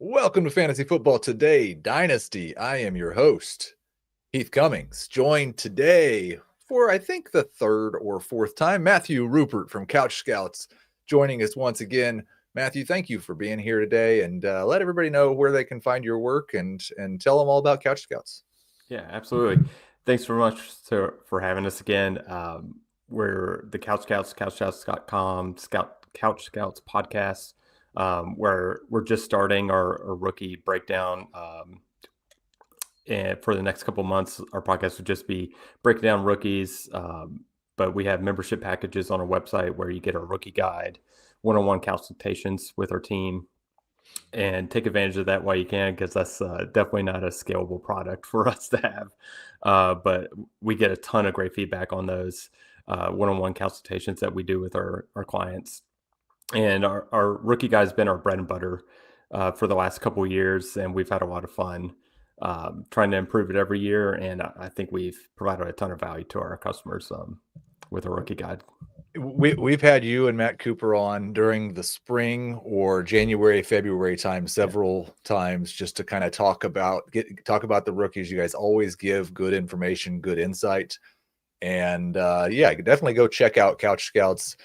Welcome to Fantasy Football Today, Dynasty. I am your host, Heath Cummings, joined today for, I think, the third or fourth time, Matthew Rupert from Couch Scouts, joining us once again. Matthew, thank you for being here today, and let everybody know where they can find your work and tell them all about Couch Scouts. Yeah, absolutely. Thanks very much for having us again. We're the Couch Scouts, couchscouts.com, Couch Scouts podcast, where we're just starting our rookie breakdown. And for the next couple months, our podcast would just be breaking down rookies. But we have membership packages on our website where you get our rookie guide, one-on-one consultations with our team, and take advantage of that while you can, because that's definitely not a scalable product for us to have. But we get a ton of great feedback on those one-on-one consultations that we do with our clients. And our rookie guide has been our bread and butter for the last couple of years, and we've had a lot of fun trying to improve it every year. And I think we've provided a ton of value to our customers with our rookie guide. We've had you and Matt Cooper on during the spring or January, February time several times just to kind of talk about the rookies. You guys always give good information, good insight. And definitely go check out Couch Scouts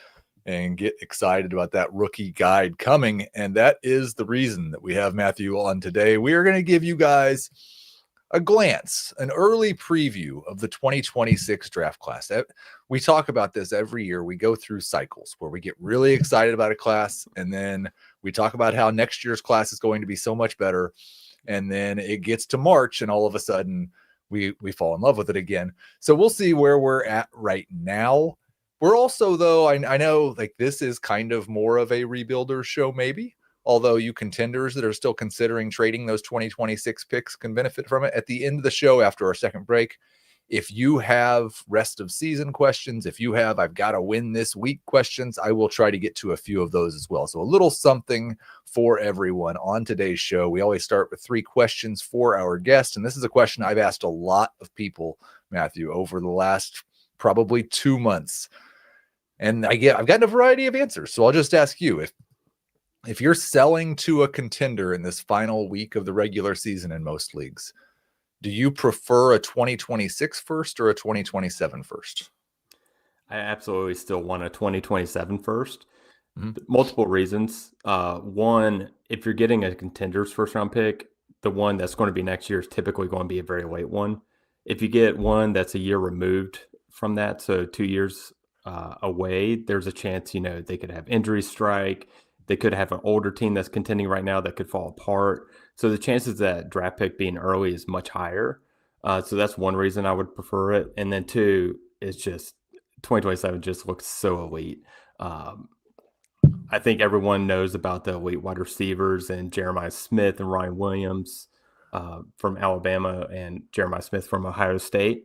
and get excited about that rookie guide coming. And that is the reason that we have Matthew on today. We are going to give you guys a glance, an early preview of the 2026 draft class. We talk about this every year. We go through cycles where we get really excited about a class, and then we talk about how next year's class is going to be so much better. And then it gets to March, and all of a sudden we fall in love with it again. So we'll see where we're at right now. We're also, though, I know like this is kind of more of a rebuilder show, maybe. Although you contenders that are still considering trading those 2026 picks can benefit from it. At the end of the show, after our second break, if you have rest of season questions, if you have I've got to win this week questions, I will try to get to a few of those as well. So a little something for everyone on today's show. We always start with 3 questions for our guest. And this is a question I've asked a lot of people, Matthew, over the last probably 2 months. And I've gotten a variety of answers. So I'll just ask you, if you're selling to a contender in this final week of the regular season in most leagues, do you prefer a 2026 first or a 2027 first? I absolutely still want a 2027 first. Mm-hmm. Multiple reasons. One, if you're getting a contender's first round pick, the one that's going to be next year is typically going to be a very late one. If you get one that's a year removed from that, so 2 years away, there's a chance, they could have injuries strike. They could have an older team that's contending right now that could fall apart. So the chances of that draft pick being early is much higher. So that's one reason I would prefer it. And then 2, it's just 2027 just looks so elite. I think everyone knows about the elite wide receivers and Jeremiah Smith and Ryan Williams from Alabama and Jeremiah Smith from Ohio State.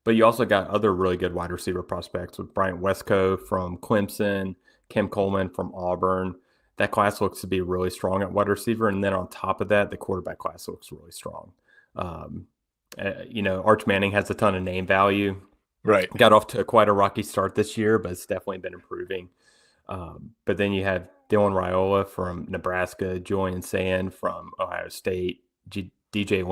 But you also got other really good wide receiver prospects with Bryant Westco from Clemson, Kim Coleman from Auburn. That class looks to be really strong at wide receiver. And then on top of that, the quarterback class looks really strong. Arch Manning has a ton of name value. Right. Got off to quite a rocky start this year, but it's definitely been improving. But then you have Dylan Raiola from Nebraska, Julian Sand from Ohio State, DJ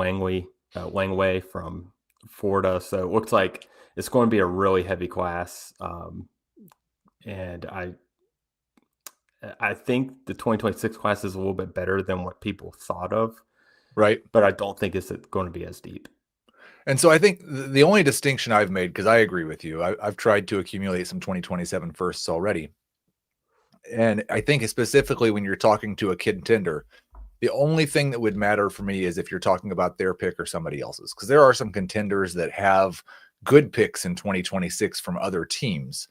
Langway from Florida. So it looks like it's going to be a really heavy class. And I think the 2026 class is a little bit better than what people thought of. Right. But I don't think it's going to be as deep. And so I think the only distinction I've made, because I agree with you, I've tried to accumulate some 2027 firsts already. And I think specifically when you're talking to a contender, the only thing that would matter for me is if you're talking about their pick or somebody else's, because there are some contenders that have good picks in 2026 from other teams.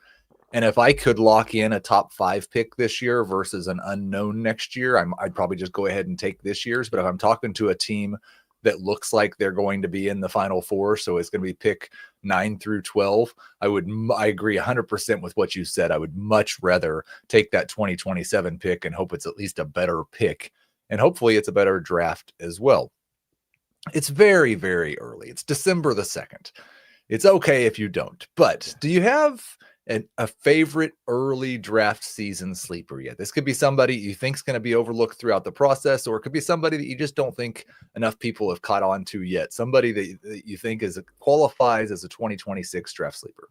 And if I could lock in a top 5 pick this year versus an unknown next year, I'd probably just go ahead and take this year's. But if I'm talking to a team that looks like they're going to be in the final 4, so it's going to be pick 9 through 12, I agree 100% with what you said. I would much rather take that 2027 pick and hope it's at least a better pick. And hopefully it's a better draft as well. It's very, very early. It's December the 2nd. It's okay if you don't. But do you have And a favorite early draft season sleeper yet? This could be somebody you think is going to be overlooked throughout the process, or it could be somebody that you just don't think enough people have caught on to yet. Somebody that you think qualifies as a 2026 draft sleeper.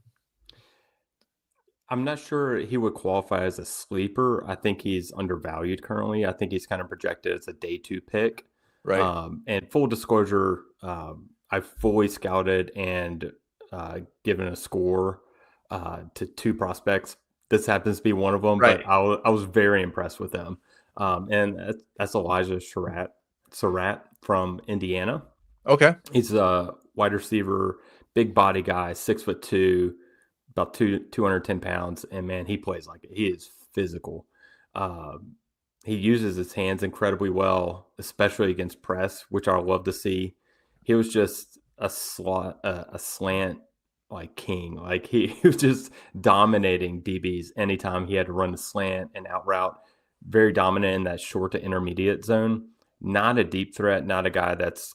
I'm not sure he would qualify as a sleeper. I think he's undervalued currently. I think he's kind of projected as a day 2 pick. Right. And full disclosure, I've fully scouted and given a score to 2 prospects. This happens to be one of them, Right. but I was very impressed with them. And that's Elijah Surratt from Indiana. Okay. He's a wide receiver, big body guy, 6'2", about 210 pounds, and man, he plays like it. He is physical. He uses his hands incredibly well, especially against press, which I love to see. He was just a slant like king. Like he was just dominating DBs anytime he had to run the slant and out route. Very dominant in that short to intermediate zone. Not a deep threat, not a guy that's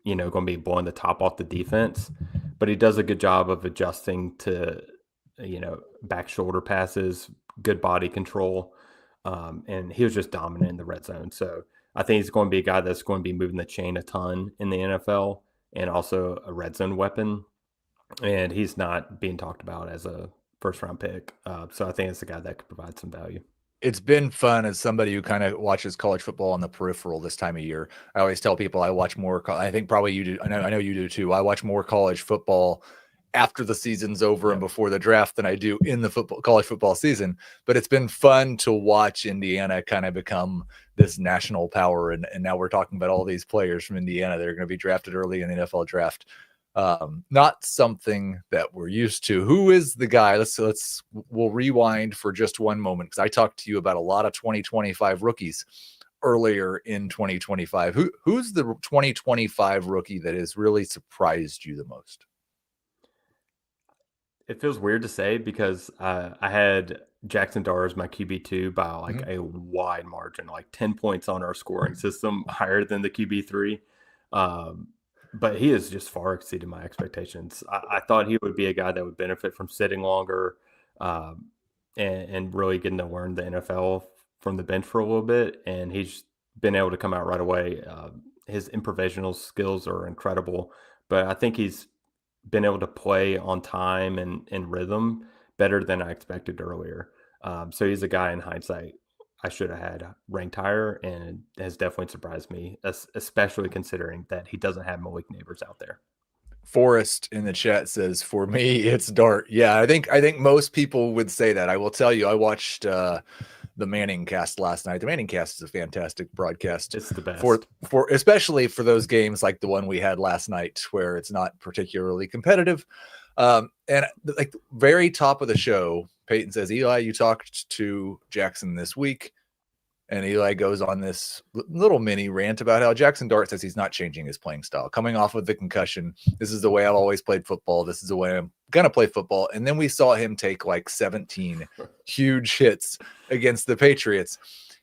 going to be blowing the top off the defense, but he does a good job of adjusting to back shoulder passes, good body control, and he was just dominant in the red zone. So I think he's going to be a guy that's going to be moving the chain a ton in the NFL, and also a red zone weapon. And he's not being talked about as a first round pick. So I think it's a guy that could provide some value. It's been fun as somebody who kind of watches college football on the peripheral this time of year. I always tell people I watch more. I think probably you do. I know you do too. I watch more college football after the season's over and before the draft than I do in the college football season. But it's been fun to watch Indiana kind of become this national power. And now we're talking about all these players from Indiana that are going to be drafted early in the NFL draft. Not something that we're used to. Who is the guy? We'll rewind for just one moment, because I talked to you about a lot of 2025 rookies earlier in 2025. Who's the 2025 rookie that has really surprised you the most? It feels weird to say because I had Jackson Dart as my QB2 by like a wide margin, like 10 points on our scoring system, higher than the QB3. But he has just far exceeded my expectations. I thought he would be a guy that would benefit from sitting longer and really getting to learn the NFL from the bench for a little bit. And he's been able to come out right away. His improvisational skills are incredible, but I think he's been able to play on time and rhythm better than I expected earlier. So he's a guy in hindsight I should have had ranked higher, and has definitely surprised me, especially considering that he doesn't have Malik Neighbors out there. Forrest in the chat says, for me, it's Dart. Yeah, I think most people would say that. I will tell you, I watched the Manning cast last night. The Manning cast is a fantastic broadcast. It's the best for especially for those games like the one we had last night where it's not particularly competitive. And like very top of the show, Peyton says, Eli, you talked to Jackson this week. And Eli goes on this little mini rant about how Jackson Dart says he's not changing his playing style. Coming off of the concussion, this is the way I've always played football. This is the way I'm going to play football. And then we saw him take like 17 huge hits against the Patriots.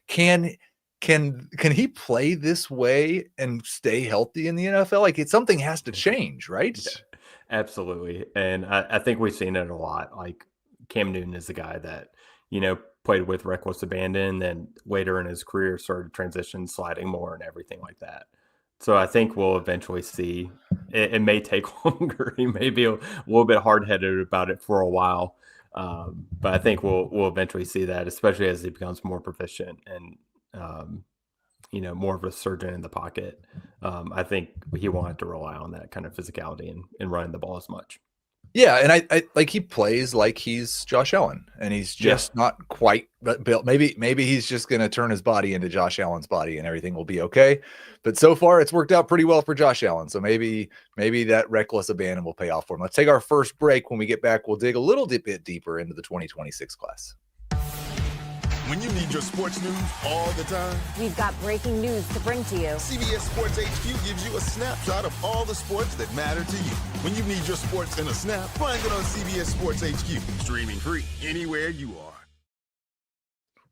Can he play this way and stay healthy in the NFL? Like something has to change, right? Yeah, absolutely. And I think we've seen it a lot. Like Cam Newton is the guy that, played with reckless abandon, and later in his career started transition sliding more and everything like that. So I think we'll eventually see. It may take longer. He may be a little bit hard-headed about it for a while, but I think we'll eventually see that, especially as he becomes more proficient and more of a surgeon in the pocket. I think he won't have to rely on that kind of physicality and running the ball as much. Yeah, and I like he plays like he's Josh Allen, and he's just not quite built. Maybe he's just going to turn his body into Josh Allen's body, and everything will be okay. But so far, it's worked out pretty well for Josh Allen. So maybe that reckless abandon will pay off for him. Let's take our first break. When we get back, we'll dig a little bit deeper into the 2026 class. When you need your sports news all the time, we've got breaking news to bring to you. CBS Sports HQ gives you a snapshot of all the sports that matter to you. When you need your sports in a snap, find it on CBS Sports HQ, streaming free anywhere you are.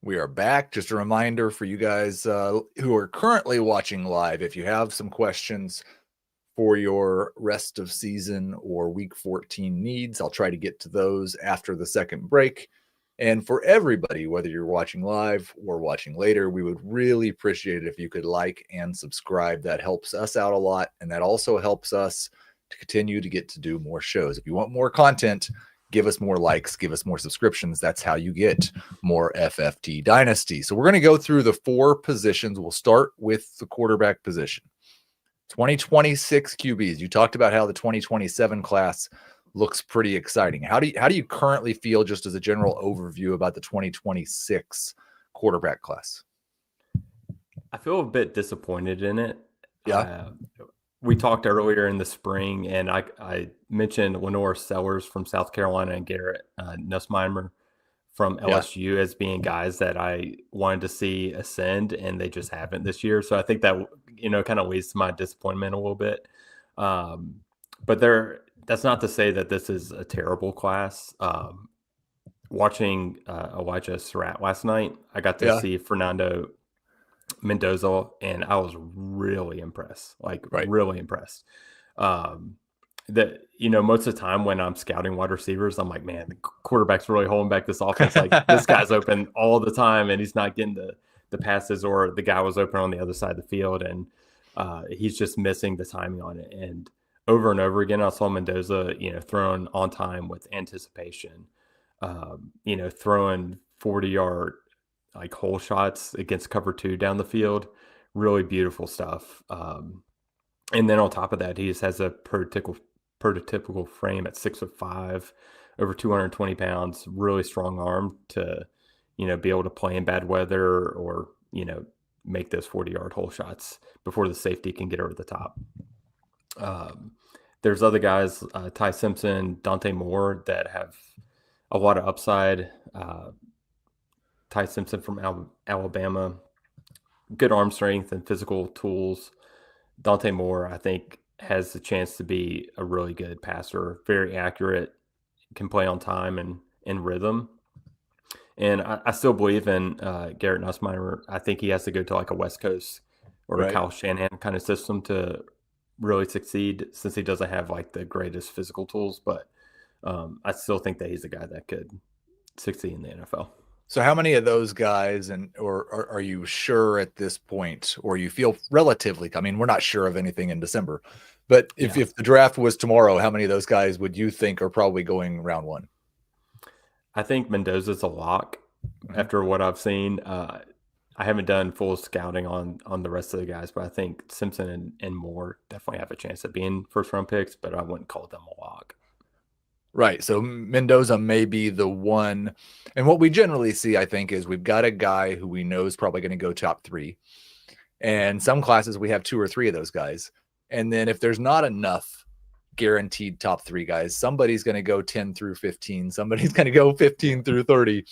We are back. Just a reminder for you guys who are currently watching live, if you have some questions for your rest of season or week 14 needs. I'll try to get to those after the second break. And for everybody, whether you're watching live or watching later, we would really appreciate it if you could like and subscribe. That helps us out a lot. And that also helps us to continue to get to do more shows. If you want more content, give us more likes, give us more subscriptions. That's how you get more FFT Dynasty. So we're going to go through the 4 positions. We'll start with the quarterback position. 2026 QBs. You talked about how the 2027 class looks pretty exciting. How do you currently feel, just as a general overview, about the 2026 quarterback class? I feel a bit disappointed in it. Yeah. We talked earlier in the spring, and I mentioned Lenore Sellers from South Carolina and Garrett Nussmeimer from LSU as being guys that I wanted to see ascend, and they just haven't this year. So I think that, kind of leads to my disappointment a little bit. But that's not to say that this is a terrible class. Watching Elijah Surratt last night, I got to see Fernando Mendoza, and I was really impressed, really impressed. That, most of the time when I'm scouting wide receivers, I'm like, man, the quarterback's really holding back this offense. Like, this guy's open all the time and he's not getting the passes, or the guy was open on the other side of the field and he's just missing the timing on it. And over and over again, I saw Mendoza, throwing on time with anticipation, throwing 40-yard like hole shots against cover 2 down the field. Really beautiful stuff. And then on top of that, he just has a prototypical frame at 6'5", over 220 pounds, really strong arm to, be able to play in bad weather or, make those 40-yard hole shots before the safety can get over the top. There's other guys, Ty Simpson, Dante Moore, that have a lot of upside. Ty Simpson from Alabama, good arm strength and physical tools. Dante Moore, I think, has the chance to be a really good passer, very accurate, can play on time and in rhythm. And I still believe in Garrett Nussmeier. I think he has to go to like a West Coast or a Kyle Shanahan kind of system to really succeed, since he doesn't have like the greatest physical tools. But I still think that he's a guy that could succeed in the NFL. So how many of those guys, or are you sure at this point, or you feel relatively, I mean, we're not sure of anything in December, but if the draft was tomorrow, how many of those guys would you think are probably going round 1? I think Mendoza's a lock after what I've seen. I haven't done full scouting on the rest of the guys, but I think Simpson and Moore definitely have a chance of being first-round picks, but I wouldn't call them a lock. Right. So Mendoza may be the one. And what we generally see, I think, is we've got a guy who we know is probably going to go top 3. And some classes we have 2 or 3 of those guys. And then if there's not enough guaranteed top 3 guys, somebody's going to go 10 through 15. Somebody's going to go 15 through 30.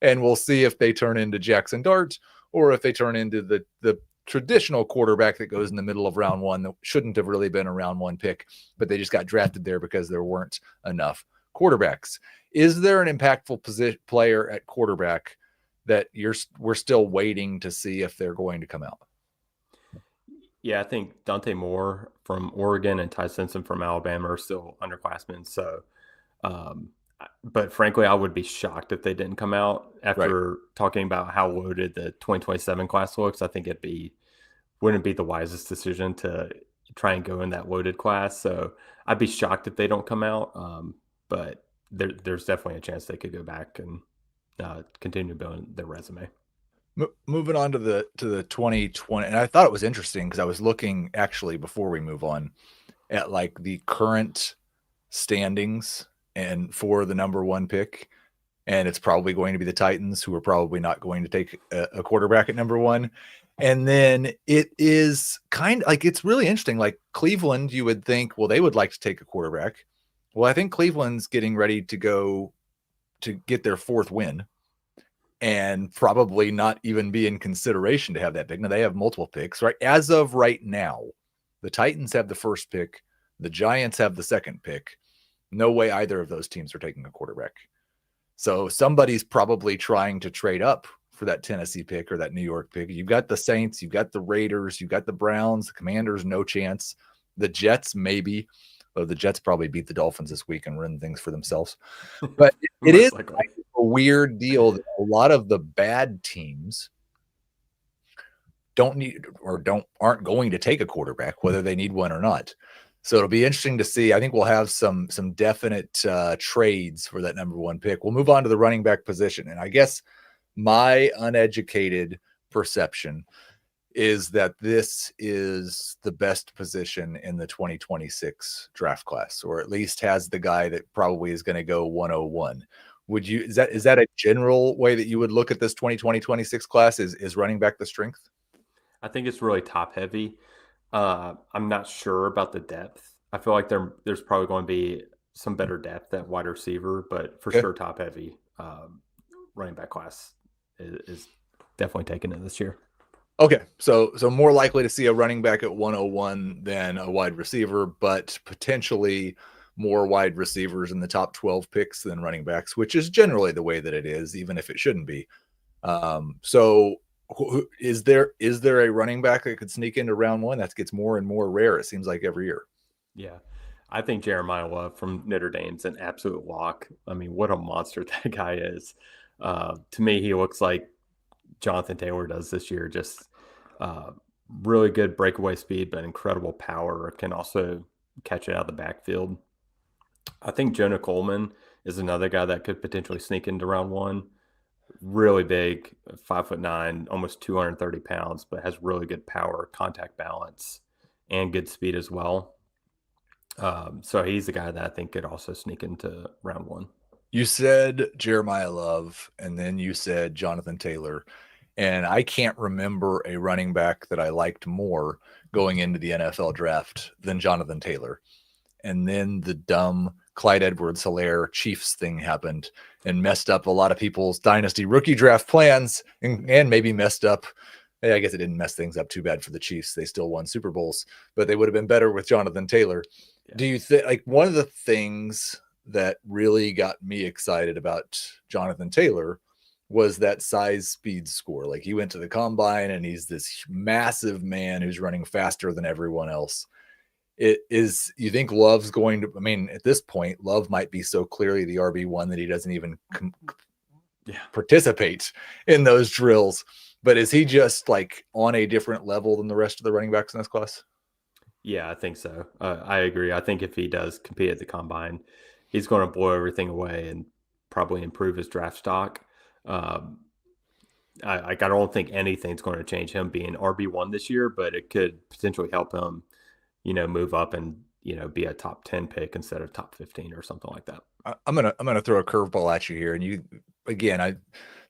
And we'll see if they turn into Jackson Dart, or if they turn into the traditional quarterback that goes in the middle of round 1 that shouldn't have really been a round 1 pick, but they just got drafted there because there weren't enough quarterbacks. Is there an impactful player at quarterback that we're still waiting to see if they're going to come out? Yeah, I think Dante Moore from Oregon and Ty Simpson from Alabama are still underclassmen. So, but frankly, I would be shocked if they didn't come out after talking about how loaded the 2027 class looks. I think wouldn't be the wisest decision to try and go in that loaded class. So I'd be shocked if they don't come out. But there's definitely a chance they could go back and continue building their resume. Moving on to the 2020, and I thought it was interesting because I was looking, actually, before we move on, at like the current standings and for the number 1 pick, and it's probably going to be the Titans, who are probably not going to take a quarterback at number 1. And then it is kind of like, it's really interesting. Like Cleveland, you would think, well, they would like to take a quarterback. Well, I think Cleveland's getting ready to go to get their 4th win, and probably not even be in consideration to have that pick. Now, they have multiple picks, right? As of right now, the Titans have the 1st pick. The Giants have the 2nd pick. No way either of those teams are taking a quarterback. So somebody's probably trying to trade up for that Tennessee pick or that New York pick. You've got the Saints, you've got the Raiders, you've got the Browns, the Commanders, no chance. The Jets, maybe. Though the Jets probably beat the Dolphins this week and ruin things for themselves. But it is like a weird deal that a lot of the bad teams don't need or aren't going to take a quarterback, whether they need one or not. So it'll be interesting to see. I think we'll have some definite trades for that number one pick. We'll move on to the running back position. And I guess my uneducated perception is that this is the best position in the 2026 draft class, or at least has the guy that probably is going to go 101. Is that a general way that you would look at this 2026 class? Is running back the strength? I think it's really top heavy. I'm not sure about the depth. I feel like there's probably going to be some better depth at wide receiver, but for sure top heavy running back class is definitely taking it this year. Okay, so more likely to see a running back at 101 than a wide receiver, but potentially more wide receivers in the top 12 picks than running backs, which is generally the way that it is, even if it shouldn't be. So is there a running back that could sneak into round one? That gets more and more rare, it seems like, every year. Yeah. I think Jeremiah Love from Notre Dame's an absolute lock. I mean, what a monster that guy is. To me, he looks like Jonathan Taylor does this year. Just really good breakaway speed, but incredible power. Can also catch it out of the backfield. I think Jonah Coleman is another guy that could potentially sneak into round one. Really big, 5'9", almost 230 pounds, but has really good power, contact balance, and good speed as well. So he's the guy that I think could also sneak into round one. You said Jeremiah Love, and then you said Jonathan Taylor. And I can't remember a running back that I liked more going into the NFL draft than Jonathan Taylor. And then the dumb Clyde Edwards-Helaire Chiefs thing happened and messed up a lot of people's dynasty rookie draft plans and maybe messed up. I guess it didn't mess things up too bad for the Chiefs. They still won Super Bowls, but they would have been better with Jonathan Taylor. Yeah. Do you think, like, one of the things that really got me excited about Jonathan Taylor was that size speed score? Like, he went to the combine and he's this massive man who's running faster than everyone else. You think Love's going to, I mean, at this point, Love might be so clearly the RB1 that he doesn't even participate in those drills. But is he just like on a different level than the rest of the running backs in this class? Yeah, I think so. I agree. I think if he does compete at the combine, he's going to blow everything away and probably improve his draft stock. I don't think anything's going to change him being RB1 this year, but it could potentially help him, move up and, be a top 10 pick instead of top 15 or something like that. I'm gonna throw a curveball at you here, and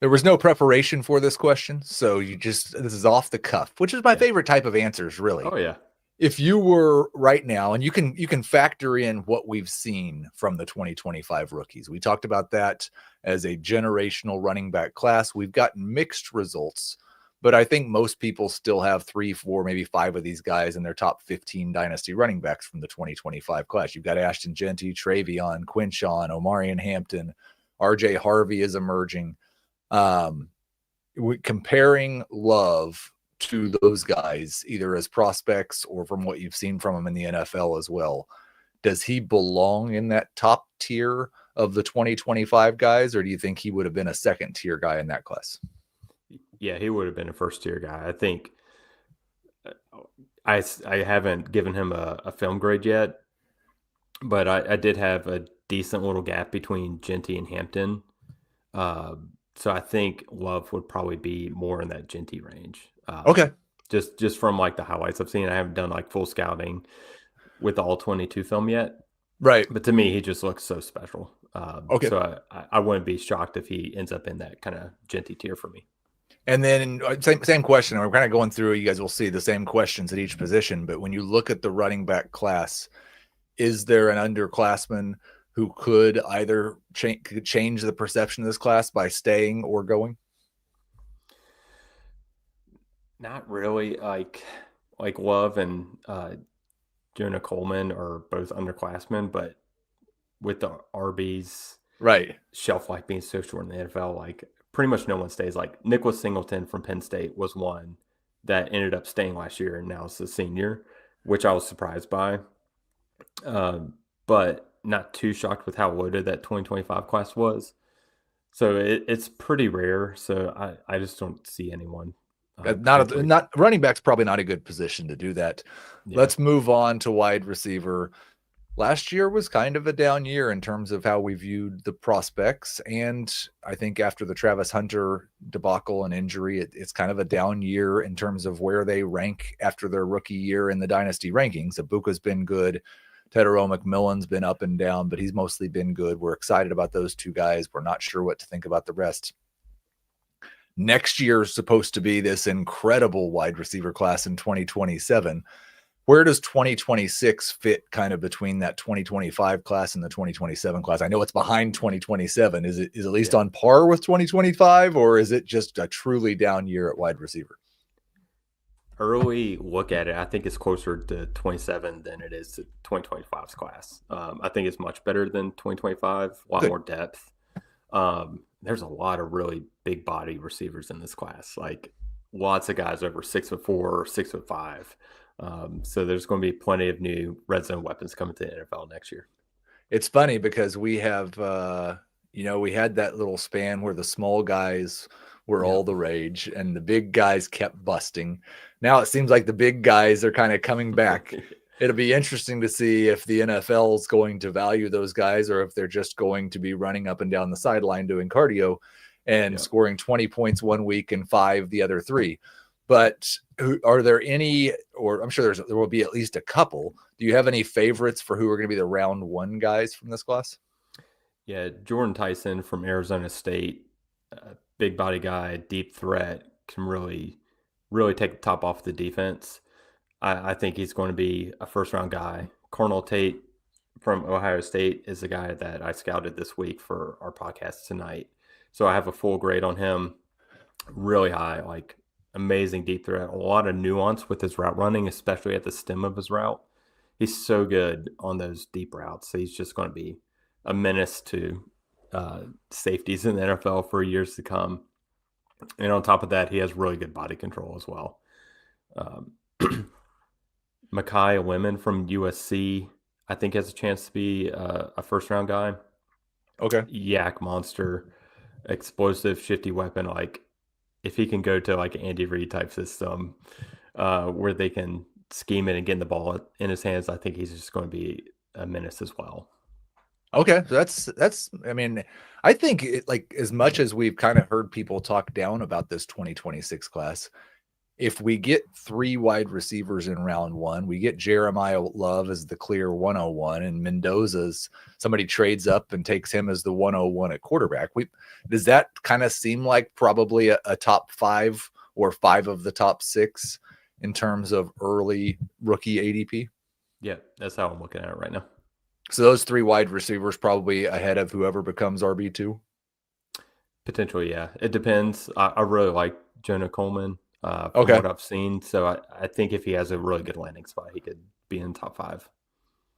there was no preparation for this question, so this is off the cuff, which is my favorite type of answers, really. Oh yeah. If you were right now, and you can factor in what we've seen from the 2025 rookies, we talked about that as a generational running back class. We've gotten mixed results, but I think most people still have 3, 4, maybe 5 of these guys in their top 15 dynasty running backs from the 2025 class. You've got Ashton Genty, Travion, Quinshawn, Omarion Hampton, RJ Harvey is emerging. Comparing Love to those guys, either as prospects or from what you've seen from him in the NFL as well, does he belong in that top tier of the 2025 guys, or do you think he would have been a second tier guy in that class? Yeah, he would have been a first tier guy. I think I haven't given him a film grade yet, but I did have a decent little gap between Genty and Hampton. So I think Love would probably be more in that Genty range. Okay. Just from like the highlights I've seen. I haven't done like full scouting with the all 22 film yet. Right. But to me, he just looks so special. Okay. So I wouldn't be shocked if he ends up in that kind of Genty tier for me. And then same question. We're kind of going through, you guys will see the same questions at each position. But when you look at the running back class, is there an underclassman who could either change the perception of this class by staying or going? Not really. Like Love and Jonah Coleman are both underclassmen, but with the RBs right shelf life being so short in the NFL, like pretty much no one stays. Like Nicholas Singleton from Penn State was one that ended up staying last year and now is a senior. which I was surprised by. But not too shocked with how loaded that 2025 class was. So it's pretty rare. So I just don't see anyone. Not running back's probably not a good position to do that. Yeah. Let's move on to wide receiver. Last year was kind of a down year in terms of how we viewed the prospects. And I think after the Travis Hunter debacle and injury, it's kind of a down year in terms of where they rank after their rookie year in the Dynasty rankings. Ibuka's been good. Tedero McMillan's been up and down, but he's mostly been good. We're excited about those two guys. We're not sure what to think about the rest. Next year is supposed to be this incredible wide receiver class in 2027. Where does 2026 fit kind of between that 2025 class and the 2027 class? I know it's behind 2027. Is it at least on par with 2025, or is it just a truly down year at wide receiver? Early look at it, I think it's closer to 27 than it is to 2025's class. I think it's much better than 2025, a lot more depth. There's a lot of really big body receivers in this class, like lots of guys over 6'4" or 6'5". So there's going to be plenty of new red zone weapons coming to the NFL next year. It's funny because we have, we had that little span where the small guys were all the rage and the big guys kept busting. Now it seems like the big guys are kind of coming back. It'll be interesting to see if the NFL is going to value those guys or if they're just going to be running up and down the sideline doing cardio and scoring 20 points one week and 5 the other 3. But are there any, or I'm sure there will be at least a couple. Do you have any favorites for who are going to be the round 1 guys from this class? Yeah, Jordan Tyson from Arizona State, big body guy, deep threat, can really take the top off the defense. I think he's going to be a first-round guy. Cornell Tate from Ohio State is the guy that I scouted this week for our podcast tonight. So I have a full grade on him, really high, like amazing deep threat, a lot of nuance with his route running, especially at the stem of his route. He's so good on those deep routes. So he's just going to be a menace to safeties in the NFL for years to come. And on top of that, he has really good body control as well. Mekhi Lemon from USC, I think has a chance to be a first-round guy. Okay. Yak monster, explosive, shifty weapon. Like if he can go to like an Andy Reid type system where they can scheme it and get the ball in his hands, I think he's just going to be a menace as well. Okay, so that's. I mean, I think like as much as we've kind of heard people talk down about this 2026 class, if we get 3 wide receivers in round 1, we get Jeremiah Love as the clear 101, and Mendoza's somebody trades up and takes him as the 101 at quarterback. Does that kind of seem like probably a top 5 or 5 of the top 6 in terms of early rookie ADP? Yeah, that's how I'm looking at it right now. So those 3 wide receivers probably ahead of whoever becomes RB2? Potentially, yeah. It depends. I really like Jonah Coleman from what I've seen. So I think if he has a really good landing spot, he could be in top 5.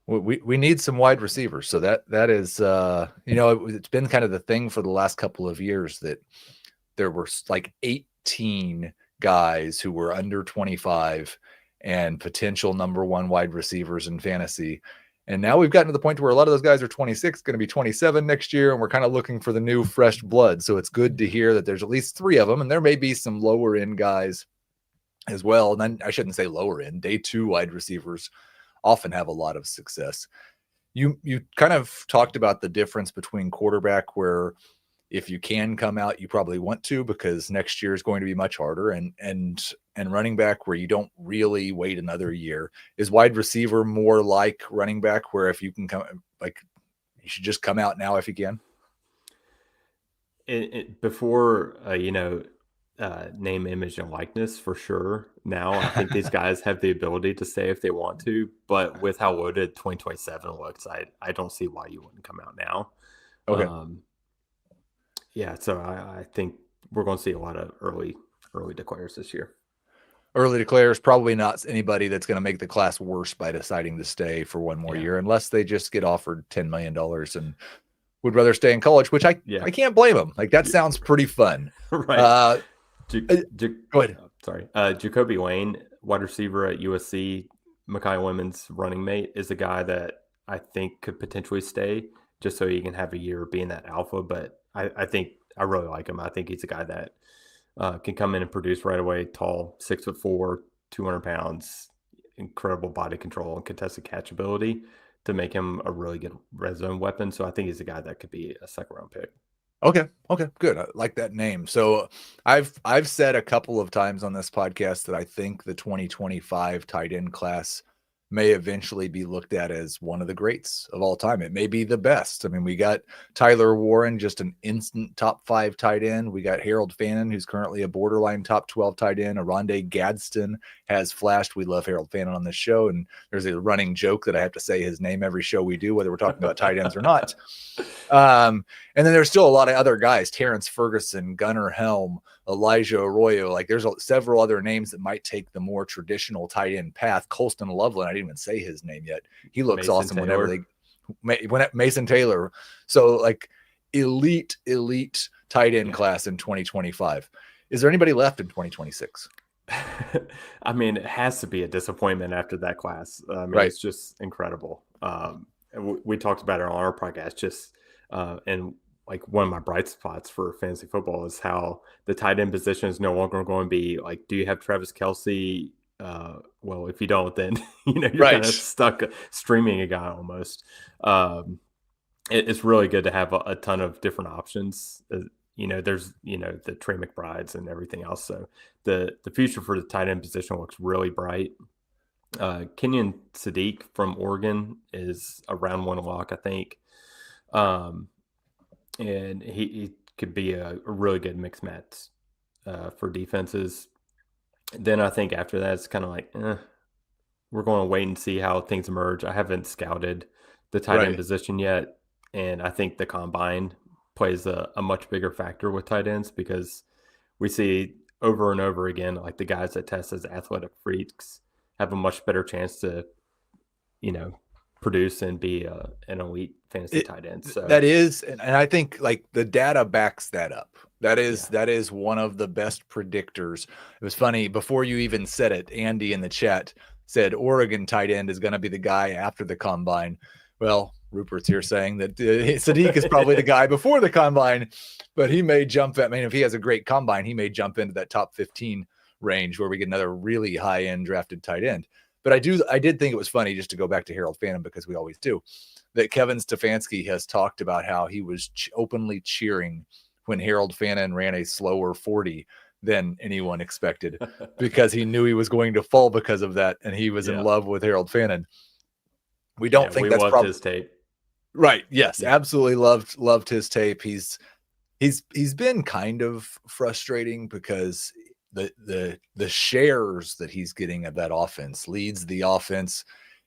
We need some wide receivers. So that is, it's been kind of the thing for the last couple of years that there were like 18 guys who were under 25 and potential number 1 wide receivers in fantasy. And now we've gotten to the point where a lot of those guys are 26, going to be 27 next year, and we're kind of looking for the new fresh blood. So it's good to hear that there's at least 3 of them, and there may be some lower end guys as well. And then I shouldn't say lower end. Day 2 wide receivers often have a lot of success. You kind of talked about the difference between quarterback, where if you can come out, you probably want to, because next year is going to be much harder, and running back, where you don't really wait another year. Is wide receiver more like running back, where if you can come, like you should just come out now if you can? Before, name, image, and likeness for sure. Now I think these guys have the ability to say if they want to, but with how loaded 2027 looks, I don't see why you wouldn't come out now. Okay. So I think we're going to see a lot of early declares this year. Early declares, probably not anybody that's going to make the class worse by deciding to stay for one more year, unless they just get offered $10 million and would rather stay in college, which I can't blame them. Like, that sounds pretty fun. Right. Go ahead. Sorry. Jacoby Lane, wide receiver at USC, Mekhi Lemons' running mate is a guy that I think could potentially stay just so he can have a year being that alpha. But I think I really like him. I think he's a guy that can come in and produce right away. Tall, 6'4", 200 pounds, incredible body control and contested catch ability to make him a really good red zone weapon. So I think he's a guy that could be a second round pick. Okay, good. I like that name. So I've said a couple of times on this podcast that I think the 2025 tight end class may eventually be looked at as one of the greats of all time. It may be the best. I mean, we got Tyler Warren, just an instant top 5 tight end. We got Harold Fannin, who's currently a borderline top 12 tight end. Aronde Gadsden has flashed. We love Harold Fannin on this show, and there's a running joke that I have to say his name every show we do, whether we're talking about tight ends or not. And then there's still a lot of other guys, Terrence Ferguson, Gunnar Helm, Elijah Arroyo. Like there's several other names that might take the more traditional tight end path. Colston Loveland, I didn't even say his name yet. He looks Mason awesome Taylor. when Mason Taylor. So like elite tight end class in 2025. Is there anybody left in 2026? I mean, it has to be a disappointment after that class. I mean, Right. It's just incredible. We talked about it on our podcast, and like one of my bright spots for fantasy football is how the tight end position is no longer going to be like, do you have Travis Kelce? Well, if you don't, then you're Right. kind of stuck streaming a guy almost. It's really good to have a ton of different options. There's the Trey McBrides and everything else. So the future for the tight end position looks really bright. Kenyon Sadiq from Oregon is a round 1 lock, I think. And he could be a really good mix match for defenses. Then I think after that, it's kind of like, we're going to wait and see how things emerge. I haven't scouted the tight end position yet. And I think the combine plays a much bigger factor with tight ends because we see over and over again, like the guys that test as athletic freaks have a much better chance to, produce and be an elite fantasy tight end. So that is, and I think like the data backs that up. That is one of the best predictors. It was funny before you even said it. Andy in the chat said Oregon tight end is going to be the guy after the combine. Well, Rupert's here saying that Sadiq is probably the guy before the combine, but he may jump at. I mean, if he has a great combine, he may jump into that top 15 range where we get another really high end drafted tight end. But I did think it was funny, just to go back to Harold Fannin, because we always do, that Kevin Stefanski has talked about how he was openly cheering when Harold Fannin ran a slower 40 than anyone expected because he knew he was going to fall because of that. And he was in love with Harold Fannin. We don't think that's loved his tape. Right. Yes. Yeah. Absolutely loved his tape. He's been kind of frustrating because the shares that he's getting of that offense leads the offense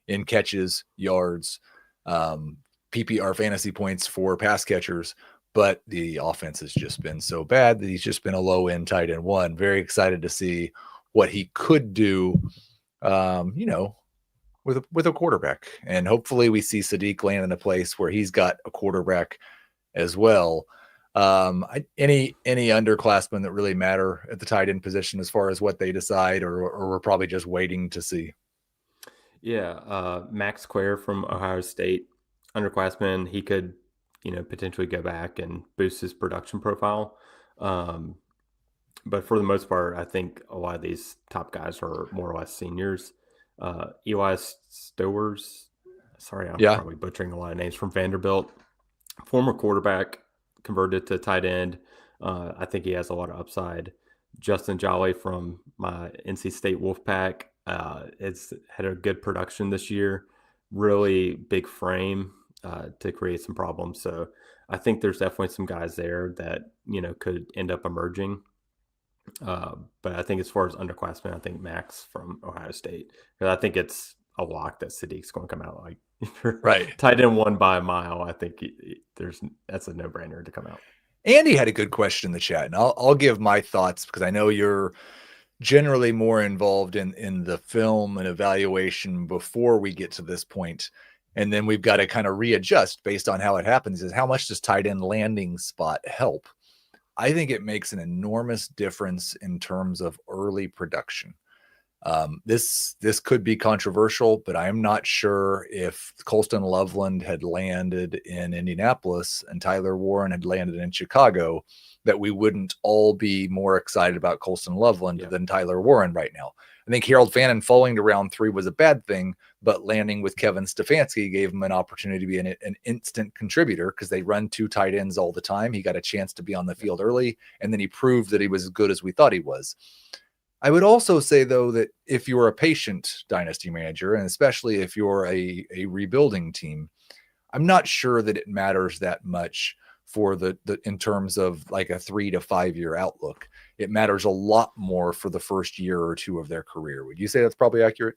in catches, yards, PPR fantasy points for pass catchers, but the offense has just been so bad that he's just been a low end tight end 1. Very excited to see what he could do, with a quarterback, and hopefully we see Sadiq land in a place where he's got a quarterback as well. Any underclassmen that really matter at the tight end position as far as what they decide, or we're probably just waiting to see. Yeah. Max Quare from Ohio State, underclassman. He could, potentially go back and boost his production profile. But for the most part, I think a lot of these top guys are more or less seniors. Eli Stowers, sorry, I'm probably butchering a lot of names, from Vanderbilt, former quarterback, converted to tight end. I think he has a lot of upside. Justin Jolly from my NC State Wolfpack has had a good production this year, really big frame to create some problems. So I think there's definitely some guys there that, could end up emerging. But I think as far as underclassmen, I think Max from Ohio State, because I think it's a lock that Sadiq's going to come out like tight end 1 by a mile. I think that's a no-brainer to come out. Andy had a good question in the chat, and I'll give my thoughts because I know you're generally more involved in the film and evaluation before we get to this point. And then we've got to kind of readjust based on how it happens. Is how much does tight end landing spot help? I think it makes an enormous difference in terms of early production. This could be controversial, but I'm not sure if Colston Loveland had landed in Indianapolis and Tyler Warren had landed in Chicago, that we wouldn't all be more excited about Colston Loveland than Tyler Warren right now. I think Harold Fannin falling to round 3 was a bad thing, but landing with Kevin Stefanski gave him an opportunity to be an instant contributor because they run 2 tight ends all the time. He got a chance to be on the field early, and then he proved that he was as good as we thought he was. I would also say, though, that if you're a patient dynasty manager, and especially if you're a rebuilding team, I'm not sure that it matters that much for the in terms of like a 3 to 5 year outlook. It matters a lot more for the first year or 2 of their career. Would you say that's probably accurate?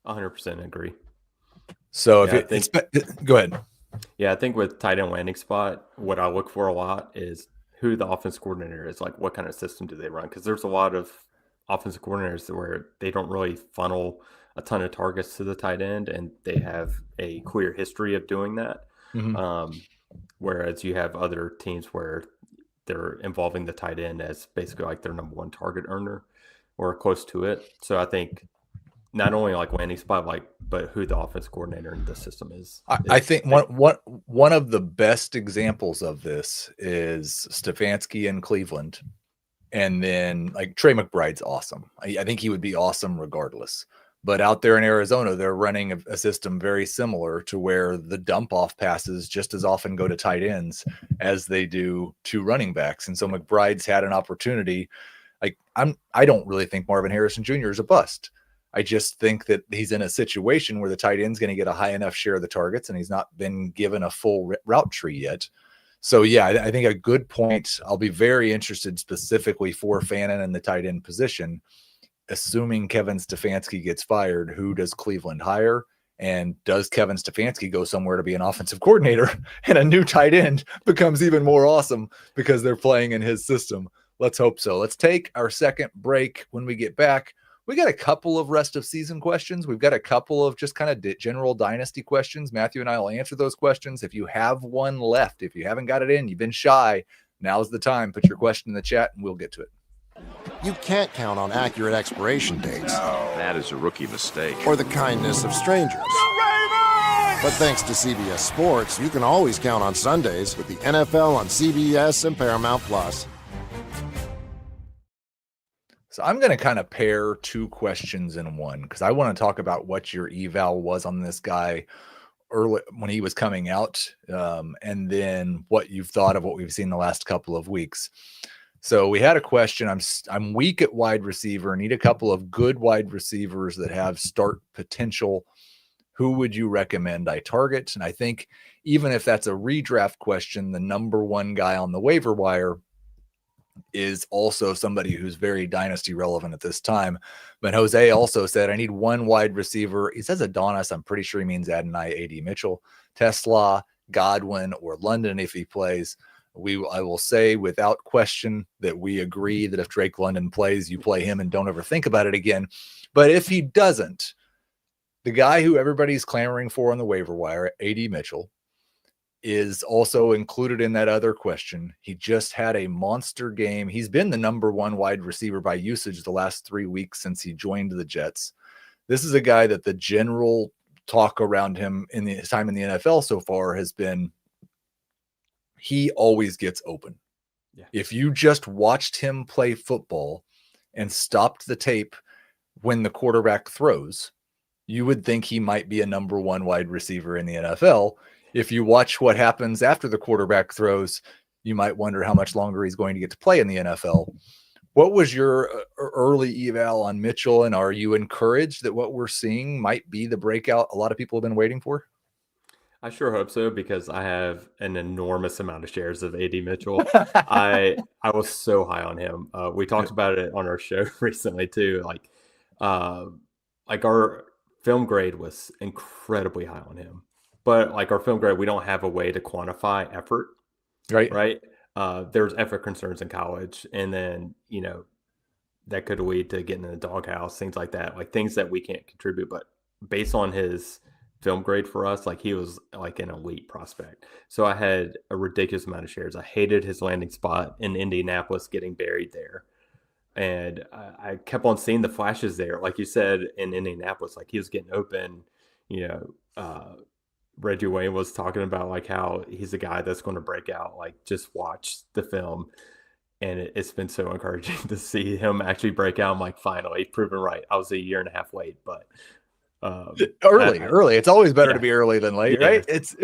100% agree. So go ahead. Yeah, I think with tight end landing spot, what I look for a lot is who the offense coordinator is, like what kind of system do they run? Because there's a lot of offensive coordinators where they don't really funnel a ton of targets to the tight end, and they have a clear history of doing that. Mm-hmm. Whereas you have other teams where they're involving the tight end as basically like their number 1 target earner or close to it. So I think not only like landing spot, but who the offense coordinator in the system is. I think one of the best examples of this is Stefanski in Cleveland. And then like Trey McBride's awesome. I think he would be awesome regardless. But out there in Arizona, they're running a system very similar to where the dump off passes just as often go to tight ends as they do to running backs. And so McBride's had an opportunity. Like I don't really think Marvin Harrison Jr. is a bust. I just think that he's in a situation where the tight end's going to get a high enough share of the targets, and he's not been given a full route tree yet. So, yeah, I think a good point. I'll be very interested specifically for Fannin and the tight end position. Assuming Kevin Stefanski gets fired, who does Cleveland hire? And does Kevin Stefanski go somewhere to be an offensive coordinator, and a new tight end becomes even more awesome because they're playing in his system? Let's hope so. Let's take our second break. When we get back, we got a couple of rest of season questions. We've got a couple of just kind of general dynasty questions. Matthew and I will answer those questions. If you have one left, if you haven't got it in, you've been shy, now's the time. Put your question in the chat and we'll get to it. You can't count on accurate expiration dates. That is a rookie mistake. Or the kindness of strangers. But thanks to CBS Sports, you can always count on Sundays with the NFL on CBS and Paramount Plus. So I'm going to kind of pair 2 questions in one because I want to talk about what your eval was on this guy early when he was coming out, and then what you've thought of what we've seen the last couple of weeks. So we had a question. I'm weak at wide receiver. Need a couple of good wide receivers that have start potential. Who would you recommend I target? And I think even if that's a redraft question, the number 1 guy on the waiver wire is also somebody who's very dynasty relevant at this time. But Jose also said, I need 1 wide receiver. He says Adonis. I'm pretty sure he means Adonai A.D. Mitchell, Tesla, Godwin, or London if he plays. I will say without question that we agree that if Drake London plays, you play him and don't ever think about it again. But if he doesn't, the guy who everybody's clamoring for on the waiver wire, A.D. Mitchell, is also included in that other question. He just had a monster game. He's been the number 1 wide receiver by usage the last 3 weeks since he joined the Jets. This is a guy that the general talk around him in his time in the NFL so far has been, he always gets open. Yeah. If you just watched him play football and stopped the tape when the quarterback throws, you would think he might be a number 1 wide receiver in the NFL. If you watch what happens after the quarterback throws, you might wonder how much longer he's going to get to play in the NFL. What was your early eval on Mitchell, and are you encouraged that what we're seeing might be the breakout a lot of people have been waiting for? I sure hope so, because I have an enormous amount of shares of A.D. Mitchell. I was so high on him. We talked about it on our show recently too. Like our film grade was incredibly high on him, but like our film grade, we don't have a way to quantify effort. Right. There's effort concerns in college, and then that could lead to getting in the doghouse, things like that, like things that we can't contribute. But based on his film grade for us, like he was like an elite prospect. So I had a ridiculous amount of shares. I hated his landing spot in Indianapolis, getting buried there. And I kept on seeing the flashes there. Like you said, in Indianapolis, like he was getting open, Reggie Wayne was talking about like how he's a guy that's going to break out. Like just watch the film, and it's been so encouraging to see him actually break out. I'm like, finally, proven right. I was a year and a half late, but early. It's always better yeah. to be early than late, Yeah. right? It's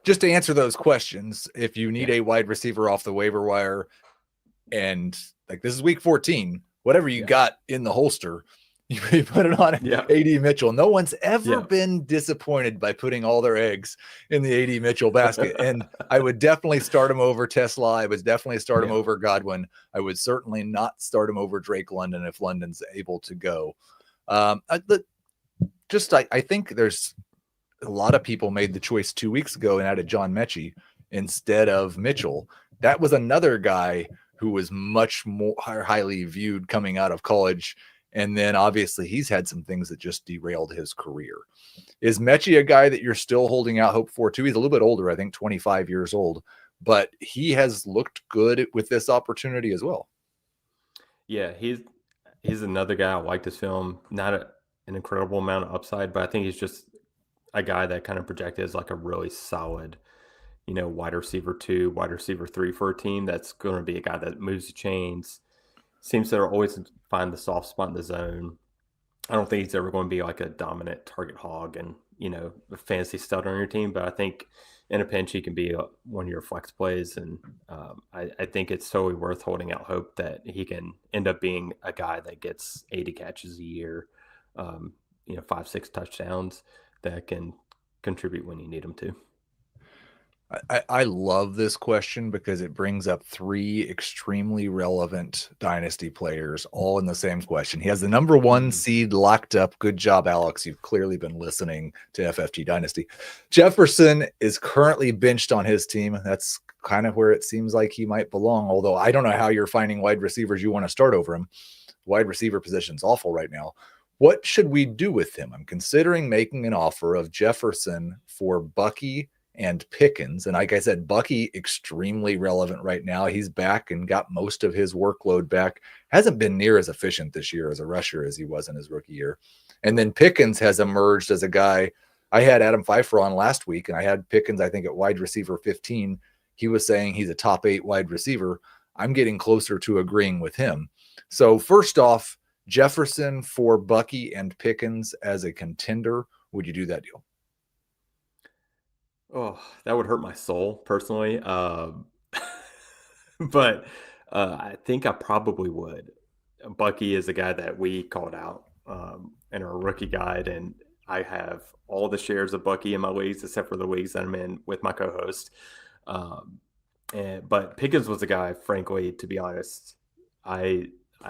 just to answer those questions. If you need a wide receiver off the waiver wire, and like this is week 14, whatever you got in the holster, you put it on AD Mitchell. No one's ever been disappointed by putting all their eggs in the AD Mitchell basket. And I would definitely start him over Tesla. I would definitely start him over Godwin. I would certainly not start him over Drake London if London's able to go. I think there's a lot of people made the choice 2 weeks ago and added John Mechie instead of Mitchell. That was another guy who was much more highly viewed coming out of college. And then obviously he's had some things that just derailed his career. Is Mechie a guy that you're still holding out hope for too? He's a little bit older, I think 25 years old, but he has looked good with this opportunity as well. Yeah, he's another guy. I liked his film. Not an incredible amount of upside, but I think he's just a guy that kind of projected as like a really solid, wide receiver 2, wide receiver 3 for a team that's going to be a guy that moves the chains. Seems to always find the soft spot in the zone. I don't think he's ever going to be like a dominant target hog and, a fantasy stud on your team, but I think in a pinch he can be one of your flex plays. And I think it's totally worth holding out hope that he can end up being a guy that gets 80 catches a year, 5-6 touchdowns that can contribute when you need him to. I love this question because it brings up 3 extremely relevant dynasty players all in the same question. He has the number 1 seed locked up. Good job, Alex. You've clearly been listening to FFT Dynasty. Jefferson is currently benched on his team. That's kind of where it seems like he might belong, although I don't know how you're finding wide receivers you want to start over him. Wide receiver position's awful right now. What should we do with him? I'm considering making an offer of Jefferson for Bucky and Pickens. And like I said, Bucky extremely relevant right now. He's back and got most of his workload back. Hasn't been near as efficient this year as a rusher as he was in his rookie year. And then Pickens has emerged as a guy. I had Adam Pfeiffer on last week, and I had Pickens, I think, at wide receiver 15. He was saying he's a top 8 wide receiver. I'm getting closer to agreeing with him. So first off, Jefferson for Bucky and Pickens as a contender. Would you do that deal? Oh, that would hurt my soul personally. But I think I probably would. Bucky is a guy that we called out in our rookie guide, and I have all the shares of Bucky in my leagues except for the leagues that I'm in with my co-host. But Pickens was a guy, frankly, to be honest, I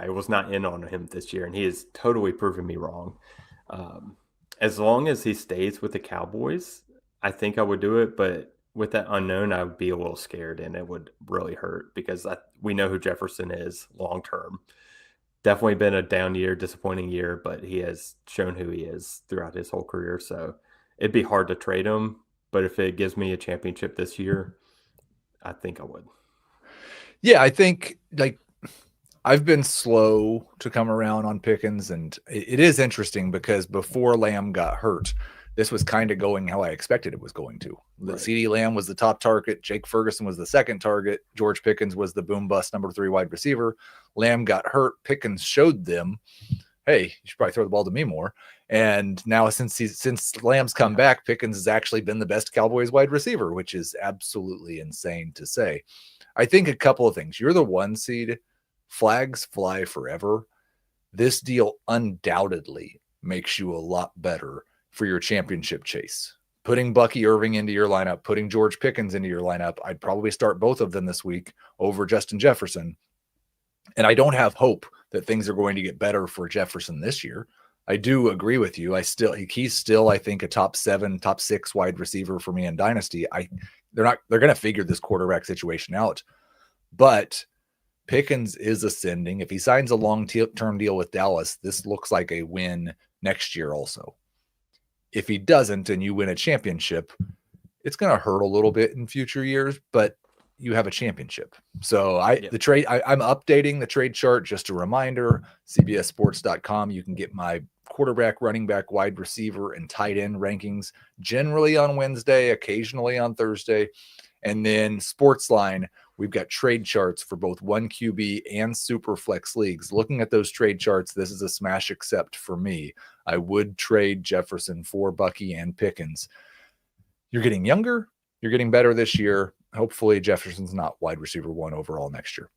was not in on him this year, and he has totally proven me wrong. As long as he stays with the Cowboys, I think I would do it, but with that unknown, I would be a little scared, and it would really hurt because we know who Jefferson is long term. Definitely been a down year, disappointing year, but he has shown who he is throughout his whole career. So it'd be hard to trade him, but if it gives me a championship this year, I think I would. Yeah, I think I've been slow to come around on Pickens, and it is interesting because before Lamb got hurt, this was kind of going how I expected it was going to. Right. CeeDee Lamb was the top target. Jake Ferguson was the second target. George Pickens was the boom bust number 3 wide receiver. Lamb got hurt. Pickens showed them, hey, you should probably throw the ball to me more. And now since Lamb's come back, Pickens has actually been the best Cowboys wide receiver, which is absolutely insane to say. I think a couple of things. You're the 1 seed. Flags fly forever. This deal undoubtedly makes you a lot better for your championship chase. Putting Bucky Irving into your lineup, putting George Pickens into your lineup, I'd probably start both of them this week over Justin Jefferson. And I don't have hope that things are going to get better for Jefferson this year. I do agree with you. He's still, I think, a top 7, top 6 wide receiver for me in Dynasty. They're going to figure this quarterback situation out. But Pickens is ascending. If he signs a long-term deal with Dallas, this looks like a win next year also. If he doesn't and you win a championship, it's going to hurt a little bit in future years, but you have a championship. So I'm updating the trade chart. Just a reminder, cbssports.com. You can get my quarterback, running back, wide receiver, and tight end rankings generally on Wednesday, occasionally on Thursday. And then Sportsline, we've got trade charts for both 1QB and super flex leagues. Looking at those trade charts, this is a smash accept for me. I would trade Jefferson for Bucky and Pickens. You're getting younger. You're getting better this year. Hopefully Jefferson's not wide receiver 1 overall next year.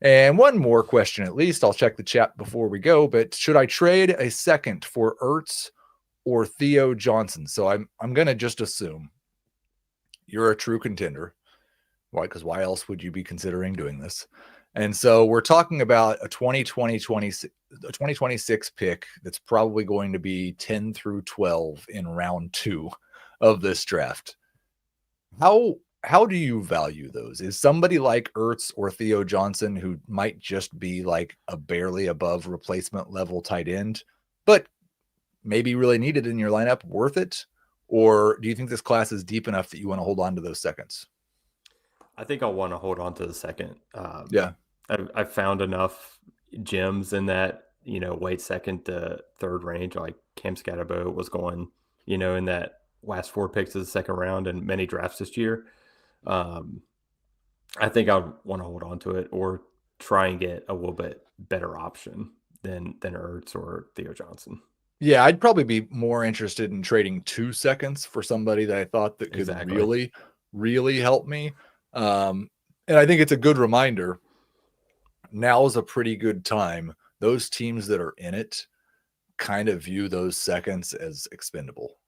And one more question, at least. I'll check the chat before we go, but should I trade a second for Ertz or Theo Johnson? So I'm going to just assume you're a true contender. Why? Because why else would you be considering doing this? And so we're talking about a 2026 pick that's probably going to be 10 through 12 in round 2 of this draft. How do you value those? Is somebody like Ertz or Theo Johnson, who might just be like a barely above replacement level tight end, but maybe really needed in your lineup, worth it? Or do you think this class is deep enough that you want to hold on to those seconds? I think I'll want to hold on to the second. Yeah. I've found enough gems in that, late second to third range. Like Cam Scatterbo was going, in that last 4 picks of the second round and many drafts this year. I think I would want to hold on to it or try and get a little bit better option than Ertz or Theo Johnson. Yeah, I'd probably be more interested in trading 2 seconds for somebody that I thought that could really, really help me. And I think it's a good reminder. Now is a pretty good time. Those teams that are in it kind of view those seconds as expendable.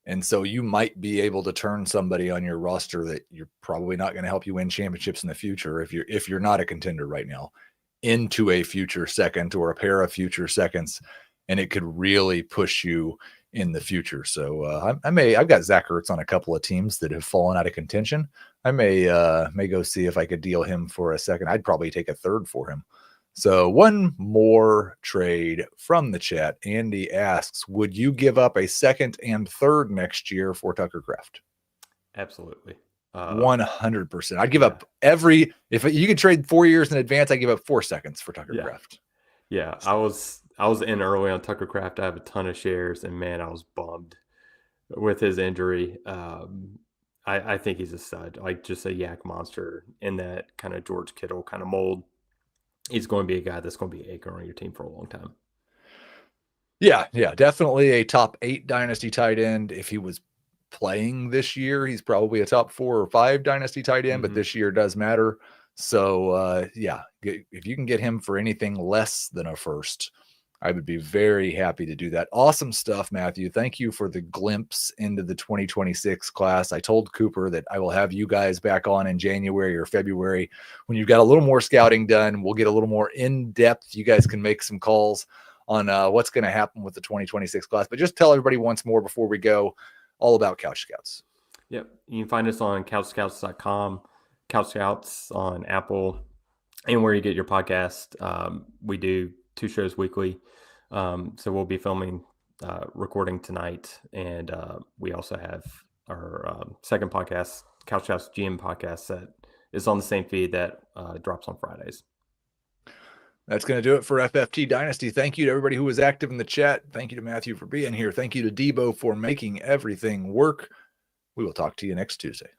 And so you might be able to turn somebody on your roster that you're probably not going to help you win championships in the future if you're not a contender right now into a future second or a pair of future seconds, and it could really push you in the future. So I've got Zach Ertz on a couple of teams that have fallen out of contention. I may go see if I could deal him for a second. I'd probably take a third for him. So one more trade from the chat. Andy asks, would you give up a second and third next year for Tucker Kraft? Absolutely. 100%. I'd give up if you could trade 4 years in advance, I'd give up 4 seconds for Tucker Kraft. Yeah. I was in early on Tucker Kraft. I have a ton of shares, and man, I was bummed with his injury. I think he's a stud, like just a yak monster in that kind of George Kittle kind of mold. He's going to be a guy that's going to be anchoring on your team for a long time. Yeah, definitely a top 8 dynasty tight end. If he was playing this year, he's probably a top 4 or 5 dynasty tight end, but this year does matter. So, if you can get him for anything less than a first, I would be very happy to do that. Awesome stuff, Matthew. Thank you for the glimpse into the 2026 class. I told Cooper that I will have you guys back on in January or February when you've got a little more scouting done. We'll get a little more in-depth. You guys can make some calls on what's going to happen with the 2026 class. But just tell everybody once more before we go all about Couch Scouts. Yep. You can find us on couchscouts.com, Couch Scouts on Apple, and where you get your podcast. We do 2 shows weekly. So we'll be recording tonight. And we also have our second podcast, Couch House GM podcast, that is on the same feed that drops on Fridays. That's going to do it for FFT Dynasty. Thank you to everybody who was active in the chat. Thank you to Matthew for being here. Thank you to Debo for making everything work. We will talk to you next Tuesday.